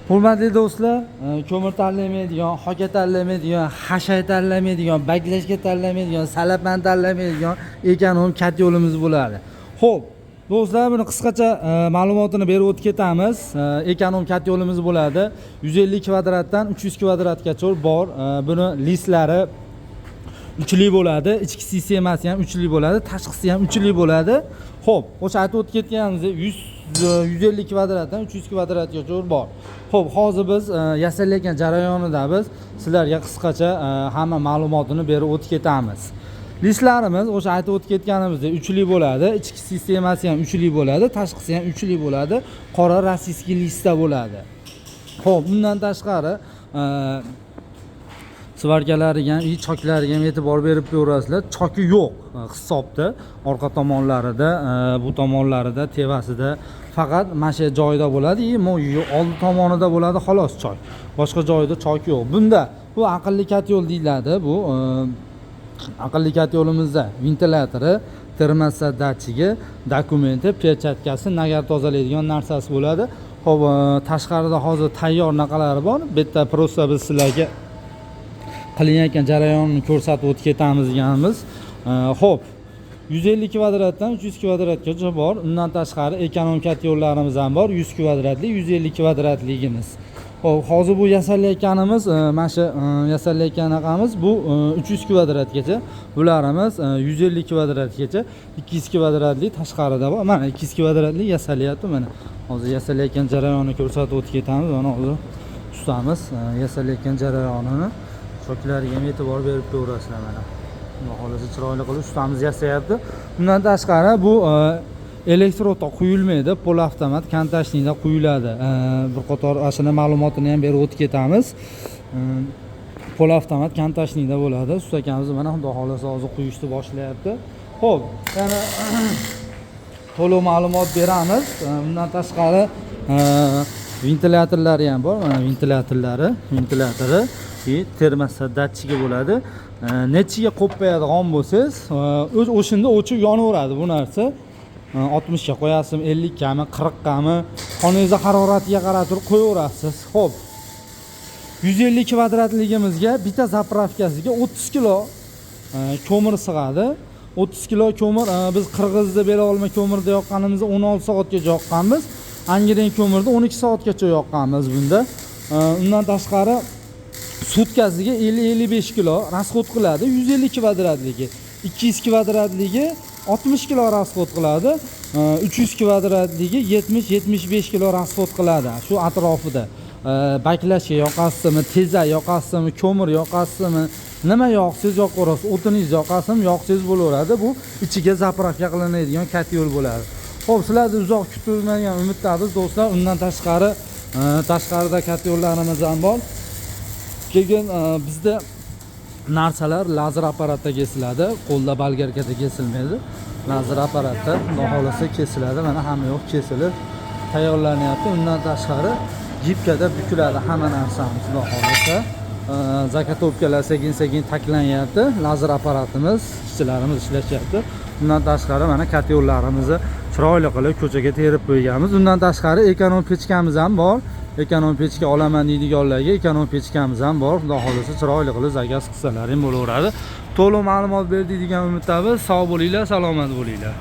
Hurmatli do'stlar, ko'mir tanlamaydigan, hoka tanlamaydigan, hashay tanlamaydigan, baklashga tanlamaydigan, salapan tanlamaydigan ekonom kat yo'limiz bo'ladi. Xo'p, do'stlar, buni qisqacha ma'lumotini berib o'tib ketamiz. Ekonom kat yo'limiz bo'ladi. 150 kvadratdan 300 kvadratgacha bor. Buni listlari uchli bo'ladi, ichki sistemasi ham uchli bo'ladi, tashqisi ham uchli bo'ladi. Xo'p, o'sha aytib o'tib ketganimizdek 150 kvadratdan 300 kvadratgacha bor. Xo'p, hozir biz yasalayotgan jarayonida biz sizlarga qisqacha hamma ma'lumotini berib o'tib ketamiz. Listlarimiz o'sha aytib o'tib ketganimizdek uchli bo'ladi, ichki sistemasi ham uchli bo'ladi, tashqisi ham uchli bo'ladi, qora rossiyskiy listda bo'ladi. Xo'p, bundan tashqari svarkalariga ham, choklariga ham e'tibor berib ko'rasizlar. Choki yo'q hisobda, orqa tomonlarida, bu tomonlarida, tevasida faqat mana shu joyda bo'ladi, old tomonida bo'ladi xolos choy. Boshqa joyda choy yo'q. Bunda bu aqlli kat yo'l deyiladi. Bu aqlli kat yo'limizda ventilyatori, termosa datchigi, dokumenti, pechatkasi, nagar tozalaydigan narsasi bo'ladi. Xo'p, tashqarida hozir tayyor naqalari bor. Bu yerda prosta biz sizlarga qilinayotgan jarayonni ko'rsatib o'tib ketamiz deganmiz. Xo'p, 150 kvadratdan 300 kvadratgacha bor. Undan tashqari ekonom kat yo'llarimiz ham bor. 100 kvadratlik, 150 kvadratligimiz. Xo'p, hozir bu yasalayotganimiz, mana shu yasalayotgan naqamiz bu 300 kvadratgacha, bularimiz 150 kvadratgacha, 200 kvadratlik tashqarida bor. Mana 200 kvadratlik yasalayapti. Mana hozir yasalayotgan jarayonni ko'rsatib o'tib ketamiz. Mana hozir ustamiz yasalayotgan jarayonini choklariga ham e'tibor berib ko'rasizlar. Mana xohlasa chiroyli qilib ustamiz yasayapti. Bundan tashqari bu elektroda quyilmaydi, pol avtomat kontashnikda quyiladi. Bir qator ashuna ma'lumotini ham berib o'tib ketamiz. Pol avtomat kontashnikda bo'ladi. Usta akamiz mana xudo xohlasa hozir quyishni boshlayapti. Xo'p, yana to'liq ma'lumot beramiz. Bundan tashqari ventilyatorlari ham bor. Mana ventilyatori termosa datchigi bo'ladi. Nechiga qo'yadigan bo'lsangiz, o'shinda o'chib yonaveradi bu narsa. 60 ga qo'yasizmi, 50 gami, 40 gami, xonangizning haroratiga qarab turib qo'yaverasiz. Xo'p. 150 kvadratligimizga bitta zapravkasiga 30 kilo ko'mir sig'adi. 30 kilo ko'mir biz qirg'izda bela olma ko'mirda yoqqanimizda 16 soatgacha yoqqanmiz. Angren ko'mirda 12 soatgacha yoqqanmiz bunda. Undan tashqari sutkasiga 50-55 kilo rasxod qiladi. 150 kvadratligi, 200 kvadratligi 60 kilo rasxod qiladi. 300 kvadratligi 70-75 kilo rasxod qiladi. Shu atrofida. Baklashga yoqasizmi, teza yoqasizmi, ko'mir yoqasizmi, nima yoqsiz yoqaverasiz, o'tiningiz yoqasizmi, yoqsiz bo'laveradi. Bu ichiga zapravka qilinadigan kat yo'l bo'ladi. Xo'p, sizlarni uzoq kutilmagan umiddamiz do'stlar. Undan tashqarida kat yo'llarimiz ham bor. Keyin bizda narsalar lazer apparatda kesiladi, qo'lda bolgarkada kesilmaydi. Lazer apparatda xudo xohlasa kesiladi. Mana hamma yoq kesilib tayyorlanyapti. Undan tashqari gibkada bukiladi hamma narsamiz xudo xohlasa. Zakatopkalar sekin taklanyapti. Lazer apparatimiz, ishchilarimiz ishlashyapti. Undan tashqari mana kat yo'llarimizni chiroyli qilib ko'chaga terib qo'yganmiz. Undan tashqari ekonom pechkamiz ham bor. Ekonom pechka olaman deydiganlarga ekonom pechkamiz ham bor. Xudo xohlasa chiroyli qilib zakaz qilsalaring bo'laveradi. To'liq ma'lumot berdik degan umiddamiz. Sog' bo'linglar, salomat bo'linglar.